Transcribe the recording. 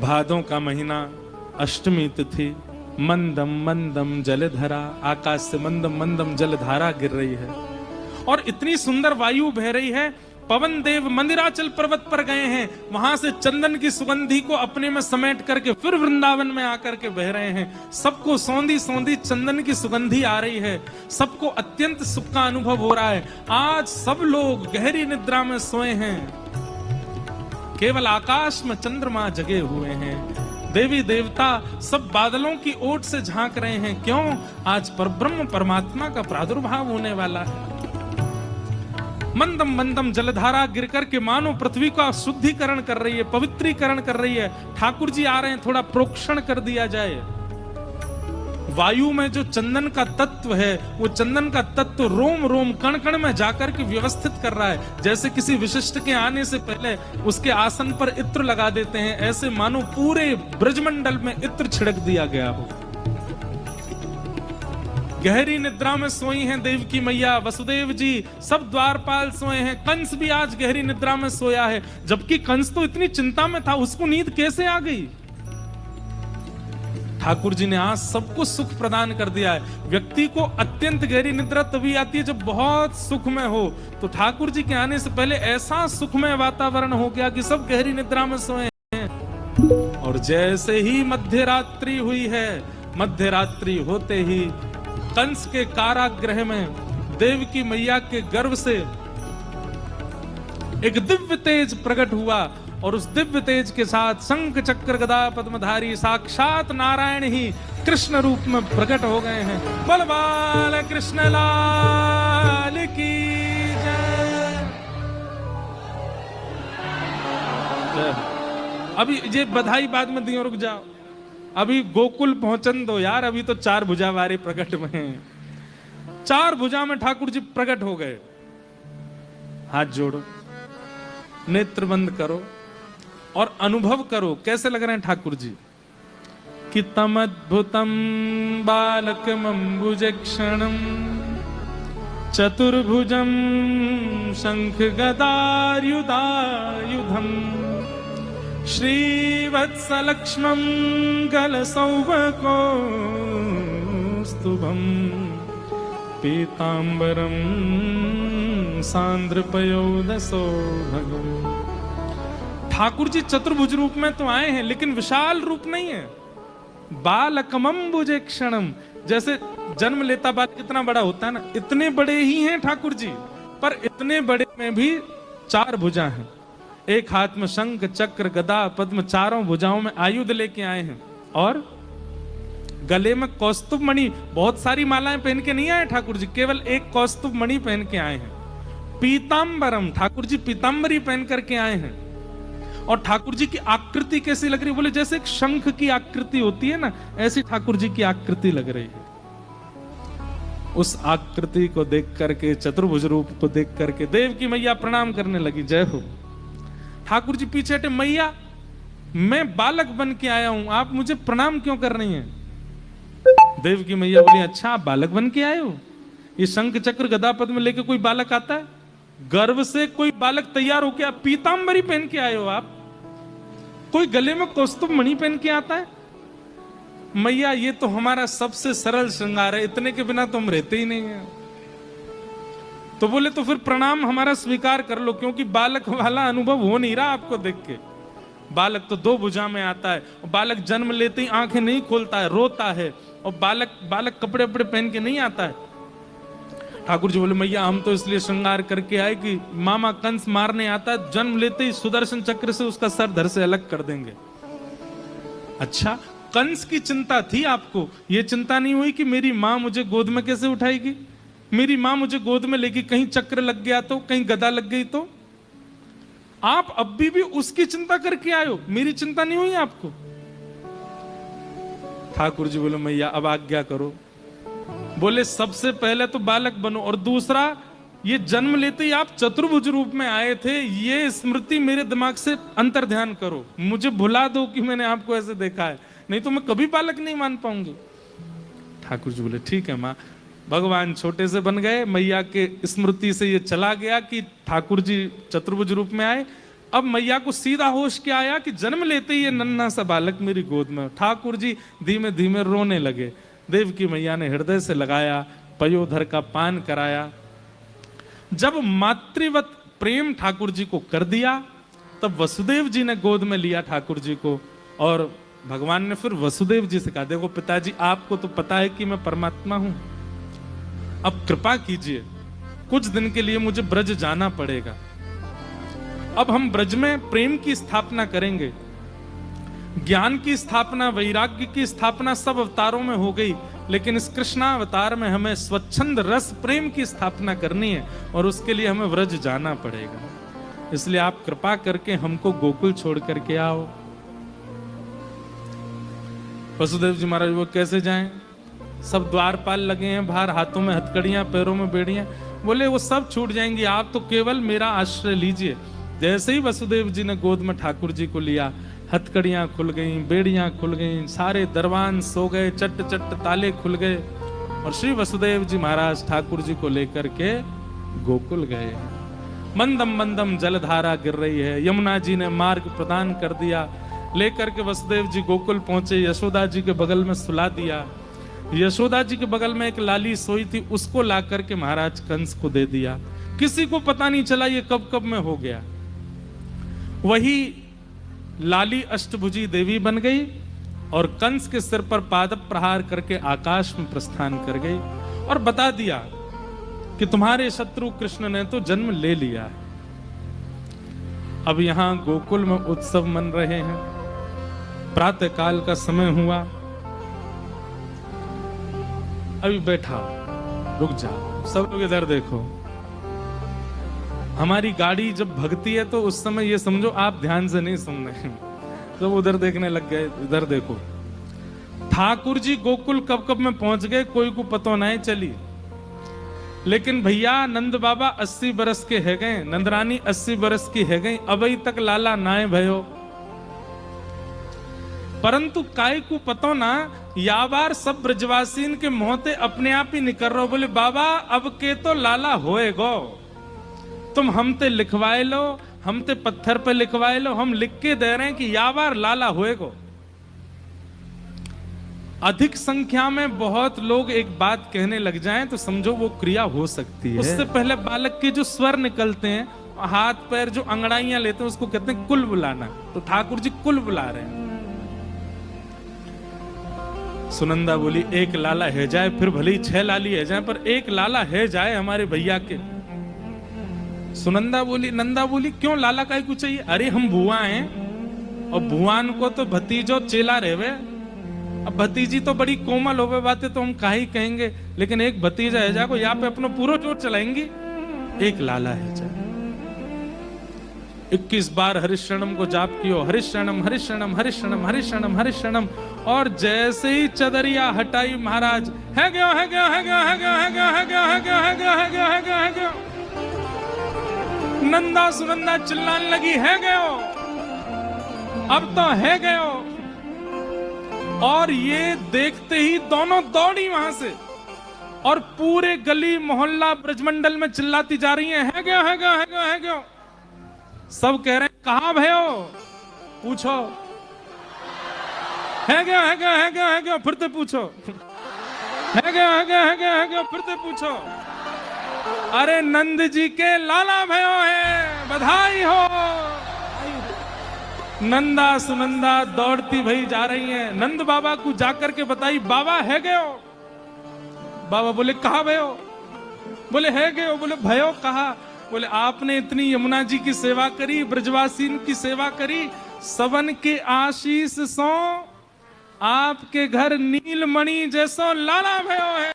भादों का महीना, अष्टमी तिथि, मंदम मंदम जलधारा, आकाश से मंदम मंदम जलधारा गिर रही है और इतनी सुंदर वायु बह रही है। पवन देव मंदिराचल पर्वत पर गए हैं, वहां से चंदन की सुगंधी को अपने में समेट करके फिर वृंदावन में आकर के बह रहे हैं। सबको सौंधी सौंधी चंदन की सुगंधी आ रही है, सबको अत्यंत सुख का अनुभव हो रहा है। आज सब लोग गहरी निद्रा में सोए हैं, केवल आकाश में चंद्रमा जगे हुए हैं। देवी देवता सब बादलों की ओट से झांक रहे हैं। क्यों? आज परब्रह्म परमात्मा का प्रादुर्भाव होने वाला है। मंदम मंदम जलधारा गिरकर के मानो पृथ्वी का शुद्धिकरण कर रही है, पवित्रीकरण कर रही है। ठाकुर जी आ रहे हैं, थोड़ा प्रोक्षण कर दिया जाए। वायु में जो चंदन का तत्व है, वो चंदन का तत्व रोम रोम कण कण में जाकर के व्यवस्थित कर रहा है। जैसे किसी विशिष्ट के आने से पहले उसके आसन पर इत्र लगा देते हैं, ऐसे मानो पूरे ब्रजमंडल में इत्र छिड़क दिया गया हो। गहरी निद्रा में सोई हैं देवकी मैया, वसुदेव जी, सब द्वारपाल सोए हैं। कंस भी आज गहरी निद्रा में सोया है, जबकि कंस तो इतनी चिंता में था, उसको नींद कैसे आ गई? ठाकुर जी ने आज सबको सुख प्रदान कर दिया है। व्यक्ति को अत्यंत गहरी निद्रा तभी आती है जब बहुत सुख में हो। तो ठाकुर जी के आने से पहले ऐसा सुखमय वातावरण हो गया कि सब गहरी निद्रा में सोए हैं। और जैसे ही मध्य रात्रि हुई है, मध्य रात्रि होते ही कंस के कारागृह में देवकी मैया के गर्भ से एक दिव्य तेज प्रकट हुआ और उस दिव्य तेज के साथ शंख चक्र गदा पद्मधारी साक्षात नारायण ही कृष्ण रूप में प्रकट हो गए हैं। बोल बाल कृष्ण लाल की जय। अभी ये बधाई बाद में दियो, रुक जाओ, अभी गोकुल पहुंचन दो यार। अभी तो चार भुजा वारे प्रकट में हैं। चार भुजा में ठाकुर जी प्रकट हो गए। हाथ जोड़ो, नेत्र बंद करो और अनुभव करो कैसे लग रहे हैं ठाकुर जी। कि तमद्भुतम बालकमंबुजक्षणम चतुर्भुजम शंख गदायुधायुधम श्रीवत्सलक्ष्मं गलसौभकोस्तुभं पीतांबरं सांद्रपयोदसौभगम्। ठाकुर जी चतुर्भुज रूप में तो आए हैं, लेकिन विशाल रूप नहीं है। बालकमंबुजक्षणम, जैसे जन्म लेता बालक कितना बड़ा होता है ना, इतने बड़े ही हैं ठाकुर जी। पर इतने बड़े में भी चार भुजा हैं। एक हाथ में शंख चक्र गदा पद्म, चारों भुजाओं में आयुध लेके आए हैं। और गले में कौस्तुभ मणि, बहुत सारी मालाएं पहन के नहीं आए ठाकुर जी, केवल एक कौस्तुभ मणि पहन के आए हैं। पीतांबरम, ठाकुर जी पीतांबरी पहन करके आए हैं। और ठाकुर जी की आकृति कैसी लग रही? बोले जैसे एक शंख की आकृति होती है ना, ऐसी ठाकुर जी की आकृति लग रही है। उस आकृति को देख करके, चतुर्भुज रूप को देख करके देवकी मैया प्रणाम करने लगी। जय हो। ठाकुर जी पीछे हटे, मैया मैं बालक बन के आया हूं, आप मुझे प्रणाम क्यों कर रही हैं? देवकी मैया बोली, अच्छा आप बालक बन के आए हो? ये शंख चक्र गदा पद्म लेके कोई बालक आता है? गर्भ से कोई बालक तैयार होके आप पीतांबरी पहन के आए हो? आप कोई गले में कौस्तुभ मणि पहन के आता है? मैया ये तो हमारा सबसे सरल श्रृंगार है, इतने के बिना तो हम रहते ही नहीं है। तो बोले तो फिर प्रणाम हमारा स्वीकार कर लो, क्योंकि बालक वाला अनुभव हो नहीं रहा आपको देख के। बालक तो दो भुजा में आता है, और बालक जन्म लेते ही आंखें नहीं खोलता है, रोता है। और बालक कपड़े वपड़े पहन के नहीं आता है। ठाकुर जी बोले, मैया हम तो इसलिए श्रृंगार करके आए कि मामा कंस मारने आता है, जन्म लेते ही सुदर्शन चक्र से उसका सर धड़ से अलग कर देंगे। अच्छा, कंस की चिंता थी आपको, ये चिंता नहीं हुई कि मेरी माँ मुझे गोद में कैसे उठाएगी? मेरी माँ मुझे गोद में लेगी, कहीं चक्र लग गया तो, कहीं गदा लग गई तो? आप अब भी उसकी चिंता करके आए हो, मेरी चिंता नहीं हुई आपको? ठाकुर जी बोले, मैया अब आज्ञा करो। बोले सबसे पहले तो बालक बनो, और दूसरा ये जन्म लेते ही आप चतुर्भुज रूप में आए थे, ये स्मृति मेरे दिमाग से अंतर ध्यान करो। मुझे भुला दो कि मैंने आपको ऐसे देखा है, नहीं तो मैं कभी बालक नहीं मान पाऊंगी। ठाकुर जी बोले, ठीक है माँ। भगवान छोटे से बन गए, मैया के स्मृति से ये चला गया कि ठाकुर जी चतुर्भुज रूप में आए। अब मैया को सीधा होश क्या आया कि जन्म लेते ही ये नन्हा सा बालक मेरी गोद में। ठाकुर जी धीमे धीमे रोने लगे। देवकी मैया ने हृदय से लगाया, पयोधर का पान कराया। जब मातृवत प्रेम ठाकुर जी को कर दिया, तब वसुदेव जी ने गोद में लिया ठाकुर जी को, और भगवान ने फिर वसुदेव जी से कहा, देखो पिताजी आपको तो पता है कि मैं परमात्मा हूं, अब कृपा कीजिए, कुछ दिन के लिए मुझे ब्रज जाना पड़ेगा। अब हम ब्रज में प्रेम की स्थापना करेंगे, ज्ञान की स्थापना, वैराग्य की स्थापना सब अवतारों में हो गई, लेकिन इस कृष्णावतार में हमें स्वच्छंद रस प्रेम की स्थापना करनी है, और उसके लिए हमें व्रज जाना पड़ेगा। इसलिए आप कृपा करके हमको गोकुल छोड़ करके आओ। वसुदेव जी महाराज वो कैसे जाएं? सब द्वारपाल लगे हैं बाहर, हाथों में हथकड़ियां, पैरों में बेड़ियां। बोले वो सब छूट जाएंगी, आप तो केवल मेरा आश्रय लीजिए। जैसे ही वसुदेव जी ने गोद में ठाकुर जी को लिया, हथकड़ियां खुल गईं, बेड़ियां खुल गईं, सारे दरवान सो गए, चट चट ताले खुल गए, और श्री वसुदेव जी महाराज ठाकुर जी को लेकर के गोकुल गए। मंदम मंदम जलधारा गिर रही है, यमुना जी ने मार्ग प्रदान कर दिया। लेकर के वसुदेव जी गोकुल पहुंचे, यशोदा जी के बगल में सुला दिया। यशोदा जी के बगल में एक लाली सोई थी, उसको ला करके महाराज कंस को दे दिया। किसी को पता नहीं चला ये कब कब में हो गया। वही लाली अष्टभुजी देवी बन गई और कंस के सिर पर पाद प्रहार करके आकाश में प्रस्थान कर गई, और बता दिया कि तुम्हारे शत्रु कृष्ण ने तो जन्म ले लिया है। अब यहां गोकुल में उत्सव मन रहे हैं। प्रातः काल का समय हुआ। अभी बैठा, रुक जाओ, सब लोग इधर देखो। हमारी गाड़ी जब भगती है तो उस समय ये समझो आप ध्यान से नहीं सुन रहे हैं, सब उधर देखने लग गए। इधर देखो, ठाकुर जी गोकुल कब कब में पहुंच गए कोई को पता नहीं चली। लेकिन भैया नंद बाबा 80 बरस के है गए, नंदरानी 80 बरस की है गई, अभी तक लाला नाए भयो। परंतु काय को पतो ना, या बार सब ब्रजवासीन के मोहते अपने आप ही निकल रहो। बोले बाबा अब के तो लाला होए गो, तुम हमते लिखवाए लो, हमते पत्थर पे लिखवाए लो, हम लिख के दे रहे हैं कि या बार लाला होए गो। अधिक संख्या में बहुत लोग एक बात कहने लग जाएं तो समझो वो क्रिया हो सकती है। उससे पहले बालक के जो स्वर निकलते हैं, हाथ पैर जो अंगड़ाइयां लेते हैं, उसको कहते हैं कुल बुलाना। तो ठाकुर जी कुल बुला रहे हैं। सुनंदा बोली एक लाला है जाए, फिर भले ही 6 लाली है जाए, पर एक लाला है जाए हमारे भैया के। सुनंदा बोली, नंदा बोली क्यों लाला का कुछ चाहिए? अरे हम बुआ हैं, और बुआन को तो भतीजो चेला रहे। अब भतीजी तो बड़ी कोमल होवे बातें तो हम काहे कहेंगे, लेकिन एक भतीजा है जा को यहाँ पे अपना पूरा जोर चलाएंगी। एक लाला है जा। 21 बार हरिशरणम को जाप कियो, हरिशरणम हरिशरणम हरिशरणम हरिशरणम हरिशरणम। और जैसे ही चदरिया हटाई महाराज, है गयो है गयो है गयो है गयो है गयो है गयो है गयो है गयो है गयो है गयो है गयो। नंदा सुनंदा चिल्लाने लगी, है गयो, अब तो है गयो। और ये देखते ही दोनों दौड़ी वहां से, और पूरे गली मोहल्ला ब्रजमंडल में चिल्लाती जा रही है गयो है गयो है गयो है गयो। सब कह रहे हैं कहां भयो, पूछो, है गयो है गयो है गयो है गयो, फिर से पूछो, है गयो है गयो है गयो है गयो, फिर से पूछो। अरे नंद जी के लाला भयो है, बधाई हो। नंदा सुनंदा दौड़ती भई जा रही हैं। नंद बाबा को जाकर के बताई, बाबा है गयो। बाबा बोले कहा भयो? बोले है गयो। बोले भयो कहा? बोले आपने इतनी यमुना जी की सेवा करी, ब्रजवासीन की सेवा करी, सबन के आशीष सो आपके घर नीलमणि जैसो लाला भयो है।